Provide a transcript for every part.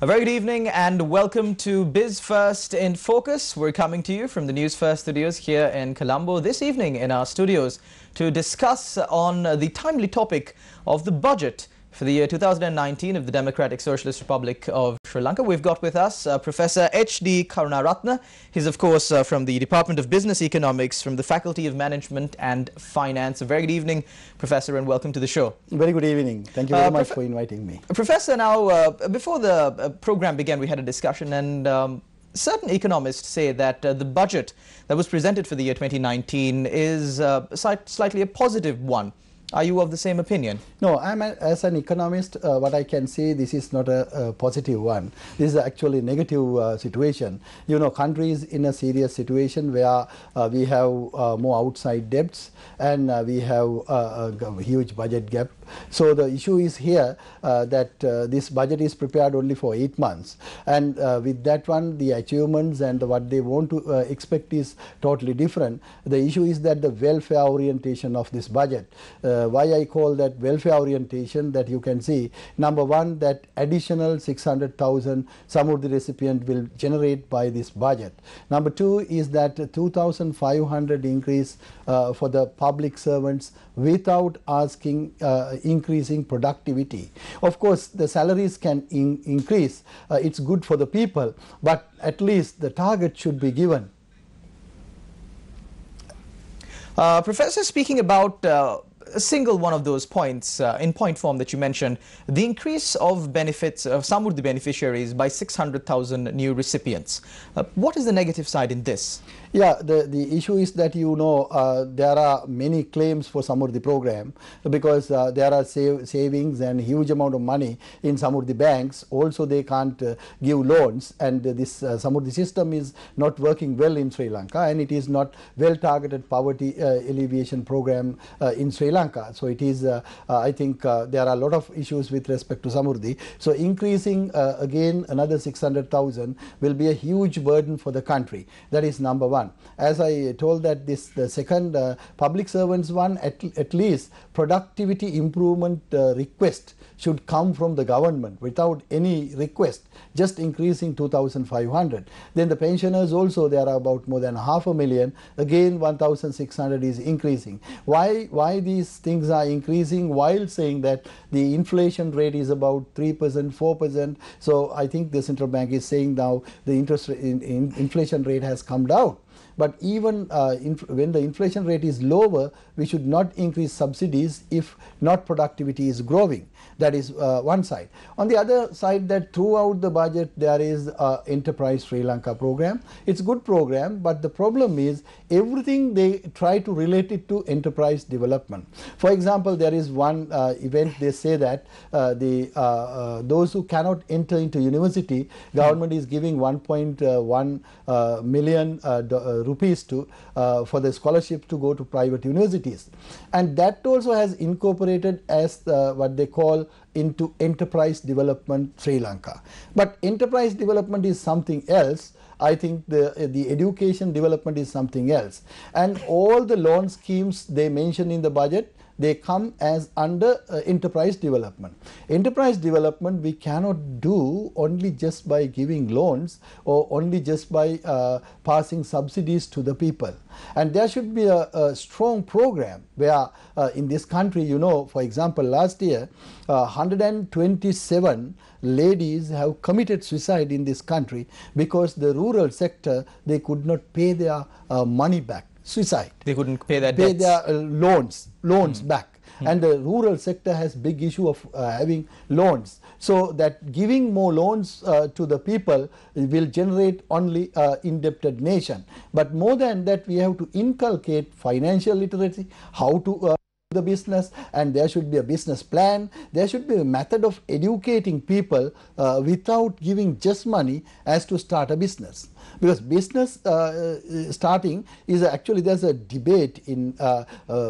A very good evening and welcome to Biz First in Focus. We're coming to you from the Newsfirst studios here in Colombo this evening in our studios to discuss on the timely topic of the budget for the year 2019 of the Democratic Socialist Republic of Sri Lanka. We've got with us Professor H.D. Karunaratne. He's of course from the Department of Business Economics from the Faculty of Management and Finance. A very good evening, Professor, and welcome to the show. Very good evening. Thank you very much for inviting me. Professor, now before the program began, we had a discussion and certain economists say that the budget that was presented for the year 2019 is slightly a positive one. Are you of the same opinion? No, as an economist, what I can say, this is not a positive one. This is actually a negative situation. You know, countries in a serious situation where we have more outside debts and we have a huge budget gap. So the issue is here that this budget is prepared only for 8 months, and with that one, the achievements and what they want to expect is totally different. The issue is that the welfare orientation of this budget. Why I call that welfare orientation, that you can see, number one, that additional 600,000 some of the recipient will generate by this budget. Number two is that 2,500 increase for the public servants without asking increasing productivity. Of course, the salaries can increase. It's good for the people, but at least the target should be given. Professor, speaking about a single one of those points in point form that you mentioned, the increase of benefits of some of the beneficiaries by 600,000 new recipients. What is the negative side in this? Yeah, the issue is that, you know, there are many claims for Samurdhi program because there are savings and huge amount of money in Samurdhi banks. Also, they can't give loans, and this Samurdhi system is not working well in Sri Lanka, and it is not well targeted poverty alleviation program in Sri Lanka. So it is, I think there are a lot of issues with respect to Samurdhi. So increasing again another 600,000 will be a huge burden for the country. That is number one. As I told, that the second public servants one, at least productivity improvement request should come from the government without any request, just increasing 2,500. Then the pensioners also, there are about more than 500,000, again 1,600 is increasing. Why these things are increasing while saying that the inflation rate is about 3%, 4%? So I think the central bank is saying now the inflation rate has come down. But even when the inflation rate is lower, we should not increase subsidies if not productivity is growing. That is one side. On the other side, that throughout the budget there is Enterprise Sri Lanka program. It's a good program, but the problem is everything they try to relate it to enterprise development. For example, there is one event, they say that those who cannot enter into university, government is giving 1.1 million rupees to for the scholarship to go to private universities, and that also has incorporated as what they call into enterprise development Sri Lanka. But enterprise development is something else. I think the education development is something else, and all the loan schemes they mention in the budget, they come as under enterprise development. Enterprise development we cannot do only just by giving loans or only just by passing subsidies to the people. And there should be a strong program where in this country, you know, for example, last year 127 ladies have committed suicide in this country because the rural sector, they could not pay their money back. Suicide. They couldn't pay their loans back. And the rural sector has big issue of having loans. So that giving more loans to the people will generate only indebted nation. But more than that, we have to inculcate financial literacy, how to the business, and there should be a business plan. There should be a method of educating people without giving just money as to start a business. Because business starting is actually, there's a debate in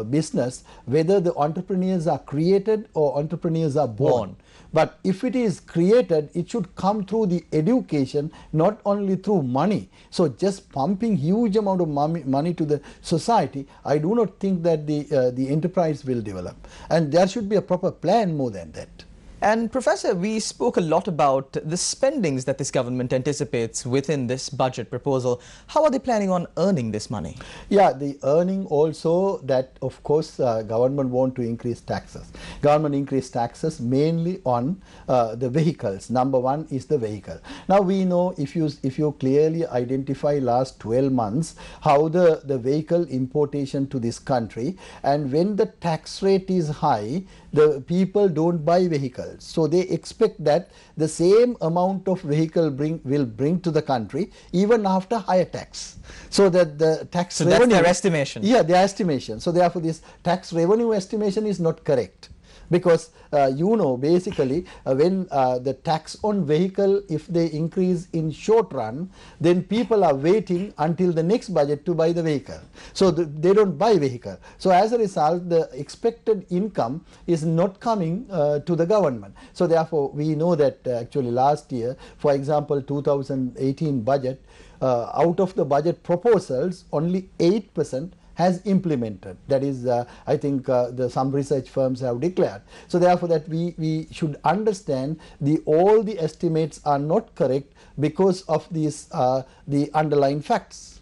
business whether the entrepreneurs are created or entrepreneurs are born. But if it is created, it should come through the education, not only through money. So just pumping huge amount of money to the society, I do not think that the enterprise will develop. And there should be a proper plan more than that. And Professor, we spoke a lot about the spendings that this government anticipates within this budget proposal. How are they planning on earning this money? Yeah, the earning also that, of course, government want to increase taxes. Government increase taxes mainly on the vehicles. Number one is the vehicle. Now we know, if you clearly identify last 12 months how the vehicle importation to this country, and when the tax rate is high, the people don't buy vehicles. So they expect that the same amount of vehicle will bring to the country even after higher tax. So that the tax revenue, that's their estimation. Yeah, their estimation. So therefore this tax revenue estimation is not correct. Because basically when the tax on vehicle, if they increase in short run, then people are waiting until the next budget to buy the vehicle. So they don't buy vehicle. So as a result, the expected income is not coming to the government. So therefore, we know that actually last year, for example, 2018 budget, out of the budget proposals, only 8% has implemented. That is, I think some research firms have declared. So therefore, that we should understand all the estimates are not correct because of these the underlying facts.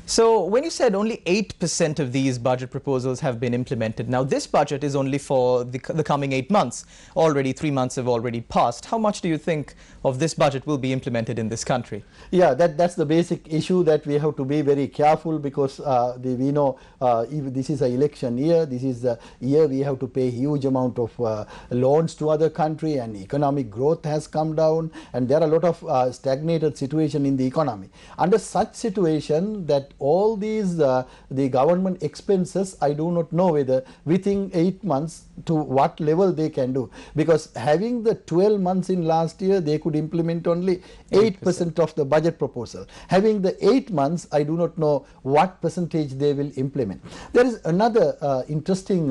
So when you said only 8% of these budget proposals have been implemented, now this budget is only for the coming 8 months. Already 3 months have already passed. How much do you think of this budget will be implemented in this country? Yeah, that's the basic issue that we have to be very careful, because we know if this is an election year, this is a year we have to pay huge amount of loans to other country, and economic growth has come down, and there are a lot of stagnated situation in the economy. Under such situation, that all these the government expenses, I do not know whether within 8 months to what level they can do, because having the 12 months in last year, they could implement only 8% of the budget proposal. Having the 8 months, I do not know what percentage they will implement. There is another interesting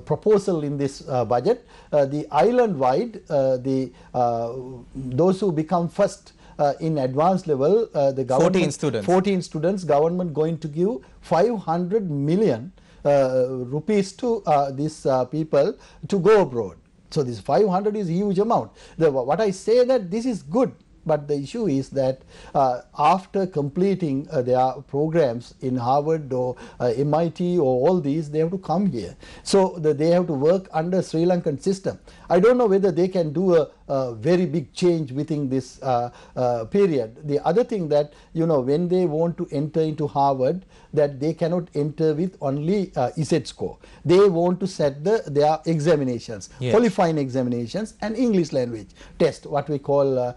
proposal in this budget. The island-wide, those who become first in advanced level, the government 14 students, government going to give 500 million rupees to these people to go abroad. So this 500 is a huge amount. What I say that this is good, but the issue is that after completing their programs in Harvard or MIT or all these, they have to come here. So they have to work under Sri Lankan system. I don't know whether they can do a very big change within this period. The other thing that, when they want to enter into Harvard, that they cannot enter with only ESET score. They want to set their examinations, yes, qualifying examinations, and English language test, what we call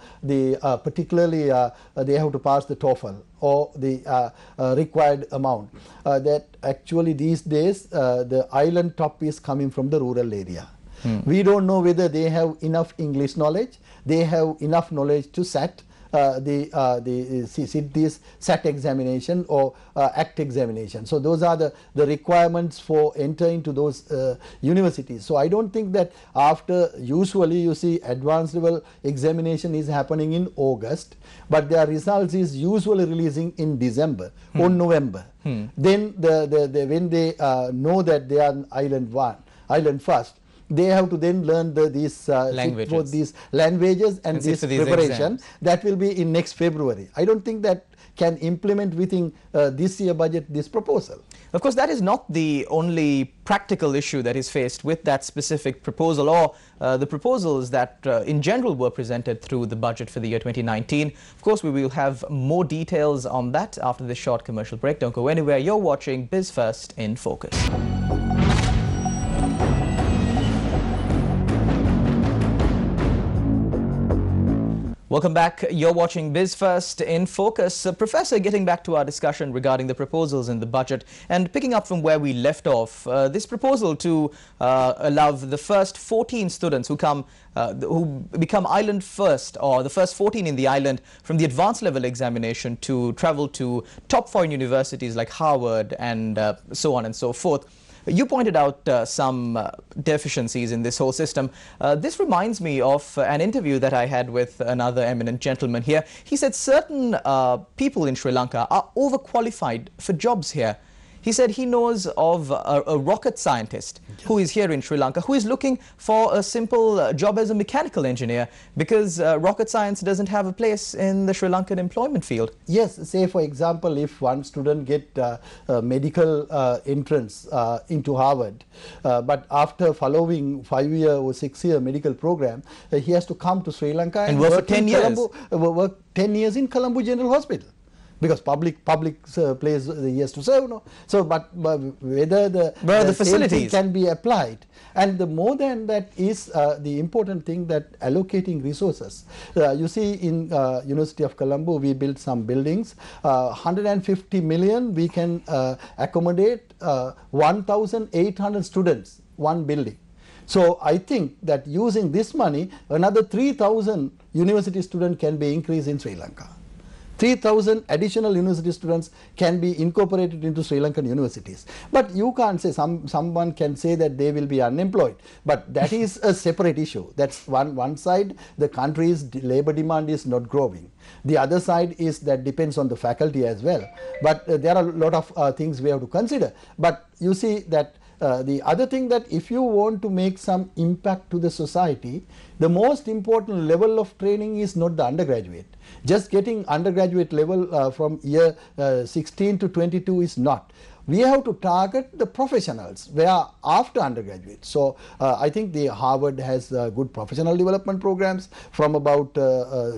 particularly they have to pass the TOEFL or the required amount. That actually these days the island top is coming from the rural area. We don't know whether they have enough English knowledge, they have enough knowledge to set this SAT examination or ACT examination. So those are the requirements for entering to those universities. So I don't think that after, usually you see advanced level examination is happening in August, but their results is usually releasing in December or November. Then when they know that they are island first, they have to then learn these languages and this preparation. That will be in next February. I don't think that can implement within this year budget this proposal. Of course, that is not the only practical issue that is faced with that specific proposal or the proposals that in general were presented through the budget for the year 2019. Of course, we will have more details on that after this short commercial break. Don't go anywhere. You're watching Biz First in Focus. Welcome back. You're watching Biz First in Focus. Professor, getting back to our discussion regarding the proposals in the budget and picking up from where we left off, this proposal to allow the first 14 students who become island first, or the first 14 in the island from the advanced level examination, to travel to top foreign universities like Harvard and so on and so forth. You pointed out some deficiencies in this whole system. This reminds me of an interview that I had with another eminent gentleman here. He said certain people in Sri Lanka are overqualified for jobs here. He said he knows of a rocket scientist who is here in Sri Lanka, who is looking for a simple job as a mechanical engineer because rocket science doesn't have a place in the Sri Lankan employment field. Yes, say for example, if one student get medical entrance into Harvard, but after following 5-year or 6-year medical program, he has to come to Sri Lanka and work for 10 years. Work 10 years in Colombo General Hospital. Because public place he has to serve, no. So, but whether the facilities can be applied, and the more than that is the important thing that allocating resources. You see, in University of Colombo, we built some buildings. 150 million we can accommodate 1,800 students, one building. So I think that using this money, another 3,000 university students can be increased in Sri Lanka. 3,000 additional university students can be incorporated into Sri Lankan universities. But you can't say, someone can say that they will be unemployed. But that is a separate issue. That's one side, the country's labor demand is not growing. The other side is that depends on the faculty as well. But there are a lot of things we have to consider. But you see that the other thing, that if you want to make some impact to the society, the most important level of training is not the undergraduate. Just getting undergraduate level from year 16 to 22 is not. We have to target the professionals where after undergraduate. So I think the Harvard has good professional development programs, from about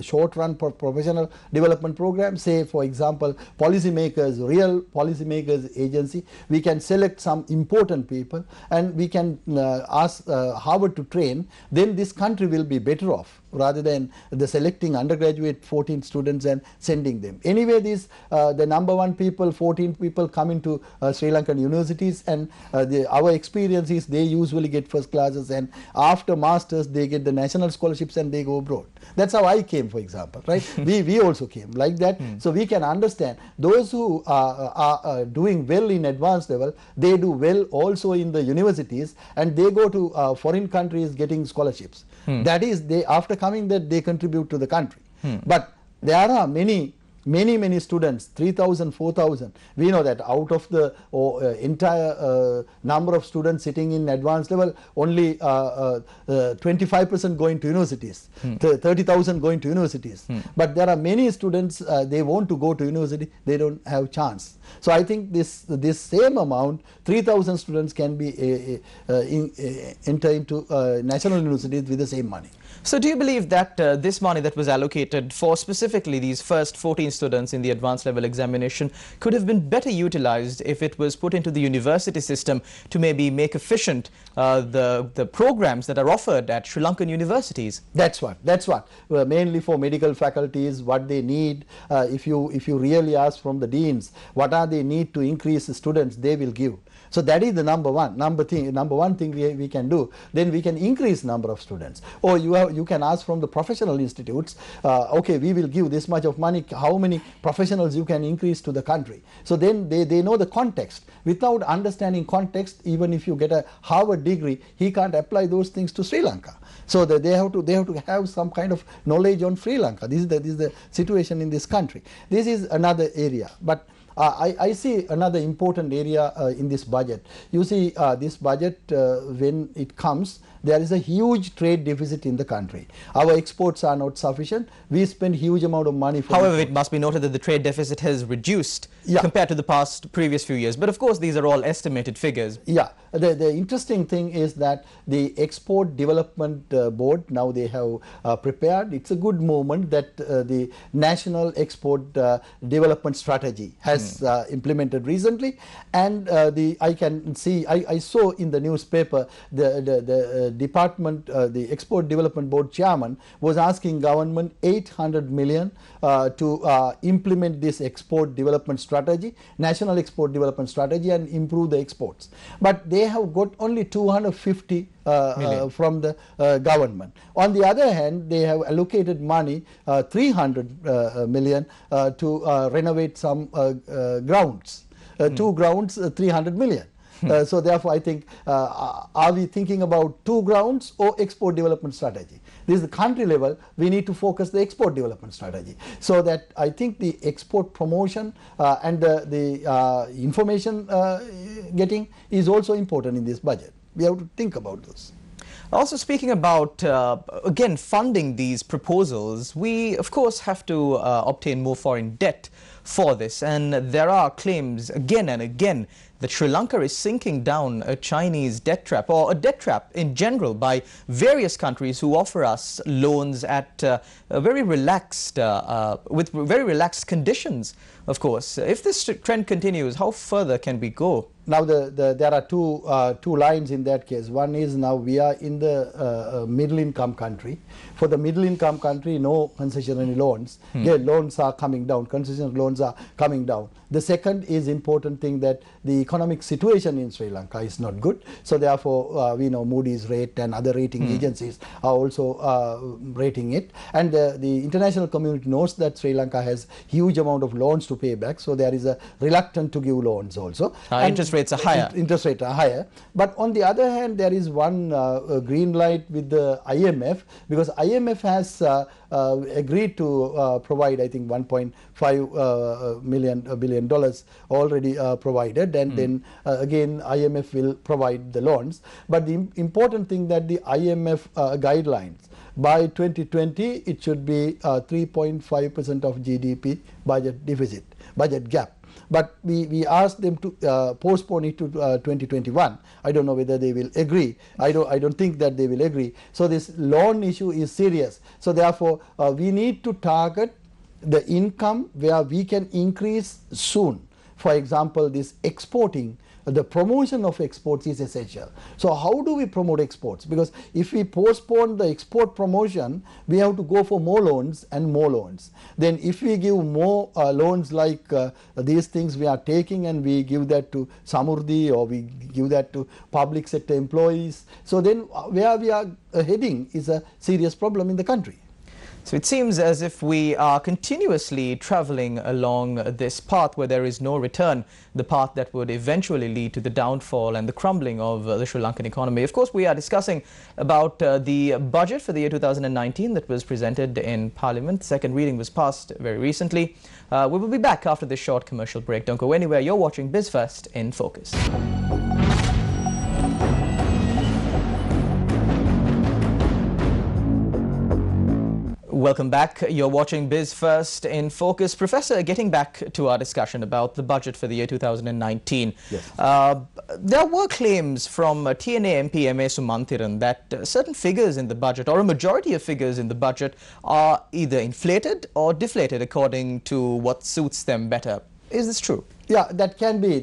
short run professional development programs. Say for example, policymakers, real policymakers agency, we can select some important people and we can ask Harvard to train. Then this country will be better off, rather than the selecting undergraduate 14 students and sending them. Anyway, these the number one people, 14 people come into Sri Lankan universities, and our experience is they usually get first classes, and after masters they get the national scholarships and they go abroad. That's how I came, for example, right? we also came like that. So we can understand those who are doing well in advanced level, they do well also in the universities, and they go to foreign countries getting scholarships. That is, they after coming that they contribute to the country. But there are many students, 3,000, 4,000. We know that out of the entire number of students sitting in advanced level, only 25% going to universities, 30,000 going to universities. But there are many students, they want to go to university, they don't have chance. So I think this same amount, 3,000 students can be enter into national universities with the same money. So do you believe that this money that was allocated for specifically these first 14 students in the advanced level examination could have been better utilized if it was put into the university system to maybe make efficient the programs that are offered at Sri Lankan universities? That's what. Mainly for medical faculties, what they need. If you really ask from the deans, what are they need to increase the students, they will give. So that is the number one thing we can do. Then we can increase number of students. Or you can ask from the professional institutes, okay, we will give this much of money, how many professionals you can increase to the country. So then they know the context. Without understanding context, even if you get a Harvard degree, he can't apply those things to Sri Lanka. So that they have to have some kind of knowledge on Sri Lanka. This is the situation in this country. This is another area. But I see another important area in this budget. You see, this budget, when it comes, there is a huge trade deficit in the country. Our exports are not sufficient. We spend huge amount of money for However, it must be noted that the trade deficit has reduced compared to the previous few years. But of course, these are all estimated figures. Yeah. The interesting thing is that the Export Development Board, now they have prepared, it's a good movement that the National Export Development Strategy has implemented recently. And I can see, I saw in the newspaper the department, the Export Development Board chairman was asking government 800 million to implement this export development strategy, National Export Development Strategy, and improve the exports. But they have got only 250 from the government. On the other hand, they have allocated money, 300 million to renovate some grounds. 2 grounds, 300 million. So therefore, I think, are we thinking about 2 grounds or export development strategy? This is the country level. We need to focus the export development strategy. So that I think the export promotion and the information getting is also important in this budget. We have to think about this. Also speaking about, again, funding these proposals, we of course have to obtain more foreign debt for this, and there are claims again and again that Sri Lanka is sinking down a Chinese debt trap, or a debt trap in general, by various countries who offer us loans at very relaxed, with very relaxed conditions, of course. If this trend continues, how further can we go? Now there are two lines in that case. One is, now we are in the middle income country. For the middle income country, no concessionary loans. Their loans are coming down. Concessionary loans are coming down. The second is important thing, that the economic situation in Sri Lanka is not good. So therefore, we know Moody's rate and other rating agencies are also rating it. And the international community knows that Sri Lanka has huge amount of loans to pay back. So there is a reluctance to give loans also. Interest rates are higher. Interest rates are higher. But on the other hand, there is one green light with the IMF, because IMF has agreed to provide, I think, $1.5 billion already provided, and then again IMF will provide the loans. But the important thing, that the IMF guidelines, by 2020 it should be 3.5% of GDP budget deficit, budget gap. But we asked them to postpone it to 2021. I don't know whether they will agree. I don't think that they will agree. So this loan issue is serious. So therefore, we need to target the income where we can increase soon. For example, this exporting, the promotion of exports is essential. So how do we promote exports? Because if we postpone the export promotion, we have to go for more loans and more loans. Then if we give more loans like these things we are taking, and we give that to Samurdhi, or we give that to public sector employees, so then where we are heading is a serious problem in the country. So it seems as if we are continuously traveling along this path where there is no return, the path that would eventually lead to the downfall and the crumbling of the Sri Lankan economy. Of course, we are discussing about the budget for the year 2019 that was presented in Parliament. Second reading was passed very recently. We will be back after this short commercial break. Don't go anywhere. You're watching BizFirst in Focus. Welcome back. You're watching BizFirst in Focus. Professor, getting back to our discussion about the budget for the year 2019. Yes. There were claims from TNA MP M.A. Sumanthiran that certain figures in the budget, or a majority of figures in the budget, are either inflated or deflated according to what suits them better. Is this true? Yeah, that can be,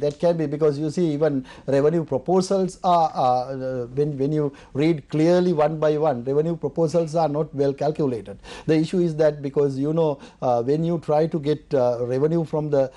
because you see, even revenue proposals are, when you read clearly one by one, revenue proposals are not well calculated. The issue is that, because you know, when you try to get revenue from the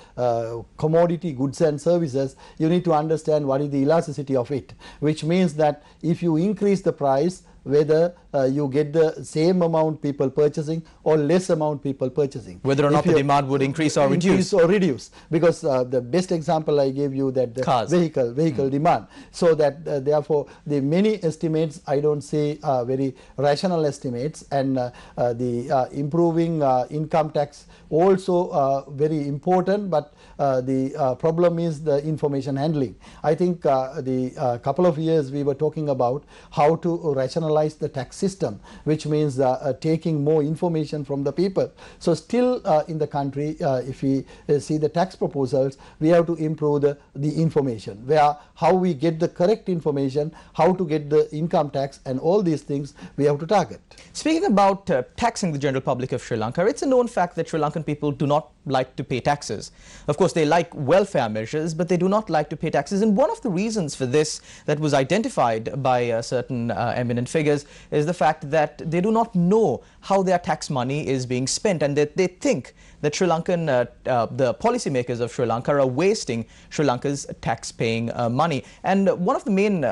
commodity goods and services, you need to understand what is the elasticity of it, which means that if you increase the price, whether you get the same amount people purchasing or less amount people purchasing. Whether or not the demand would increase or reduce. Because the best example I gave you, that the cars. vehicle demand. So that therefore the many estimates, I don't see very rational estimates, and the improving income tax also very important, but the problem is the information handling. I think the couple of years we were talking about how to rationalize the tax system, which means taking more information from the people. So still in the country, if we see the tax proposals, we have to improve the information, where how we get the correct information, how to get the income tax, and all these things we have to target. Speaking about taxing the general public of Sri Lanka, it's a known fact that Sri Lankan people do not like to pay taxes. Of course, they like welfare measures, but they do not like to pay taxes. And one of the reasons for this that was identified by certain eminent figures is the fact that they do not know how their tax money is being spent, and that they think that Sri Lankan, the policymakers of Sri Lanka are wasting Sri Lanka's tax-paying money. And one of the main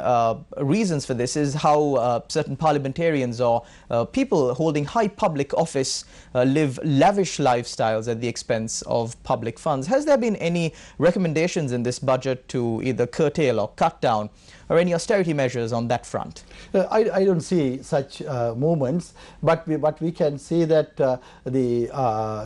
reasons for this is how certain parliamentarians or people holding high public office live lavish lifestyles at the expense of public funds. Has there been any recommendations in this budget to either curtail or cut down or any austerity measures on that front? I don't see such movements, but we can see that the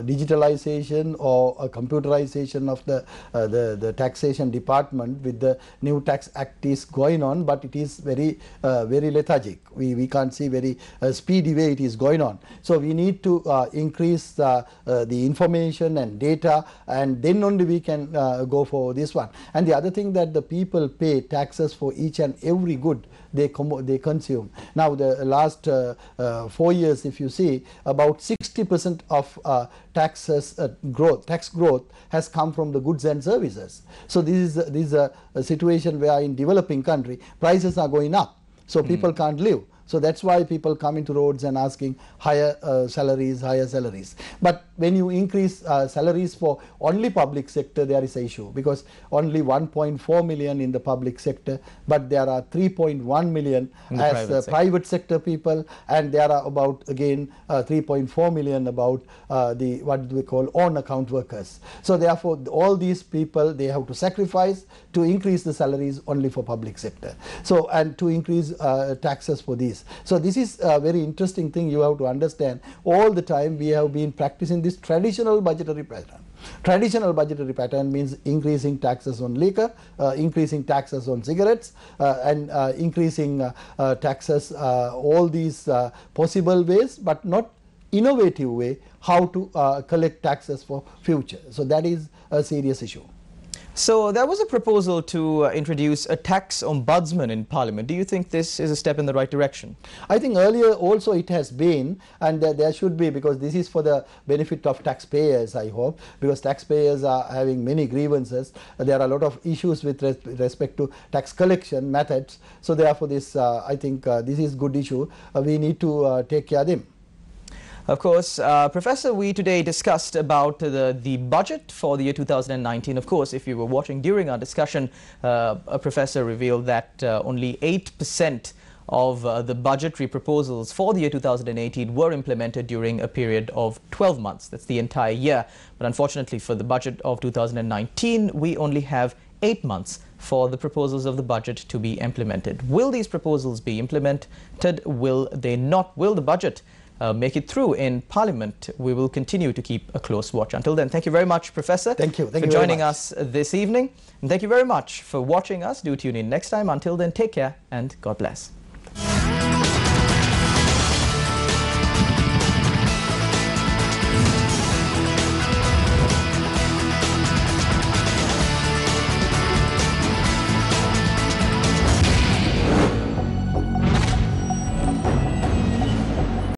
digitalization or computerization of the taxation department with the new tax act is going on, but it is very lethargic. We can't see very speedy way it is going on. So we need to increase the information and data, and then only we can go for this one. And the other thing, that the people pay taxes for each and every good they consume. Now the last 4 years, if you see, about 60% of tax growth has come from the goods and services. So this is a situation where in developing country prices are going up, so people can't live. So that's why people come into roads and asking higher salaries. But when you increase salaries for only public sector, there is an issue, because only 1.4 million in the public sector, but there are 3.1 million as private sector people, and there are about again 3.4 million about the what we call on account workers. So therefore all these people, they have to sacrifice to increase the salaries only for public sector. So, and to increase taxes for these. So this is a very interesting thing you have to understand. All the time we have been practicing this traditional budgetary pattern. Traditional budgetary pattern means increasing taxes on liquor, increasing taxes on cigarettes, and increasing taxes all these possible ways, but not innovative way how to collect taxes for future. So that is a serious issue. So there was a proposal to introduce a tax ombudsman in Parliament. Do you think this is a step in the right direction? I think earlier also it has been, and there should be, because this is for the benefit of taxpayers, I hope, because taxpayers are having many grievances. There are a lot of issues with respect to tax collection methods. So therefore this, I think this is good issue. We need to take care of them. Of course, Professor, we today discussed about the budget for the year 2019. Of course, if you were watching during our discussion, a professor revealed that only 8% of the budgetary proposals for the year 2018 were implemented during a period of 12 months. That's the entire year. But unfortunately, for the budget of 2019, we only have 8 months for the proposals of the budget to be implemented. Will these proposals be implemented? Will they not? Will the budget make it through in Parliament? We will continue to keep a close watch. Until then, thank you very much, Professor. Thank you. for joining us this evening. And thank you very much for watching us. Do tune in next time. Until then, take care and God bless.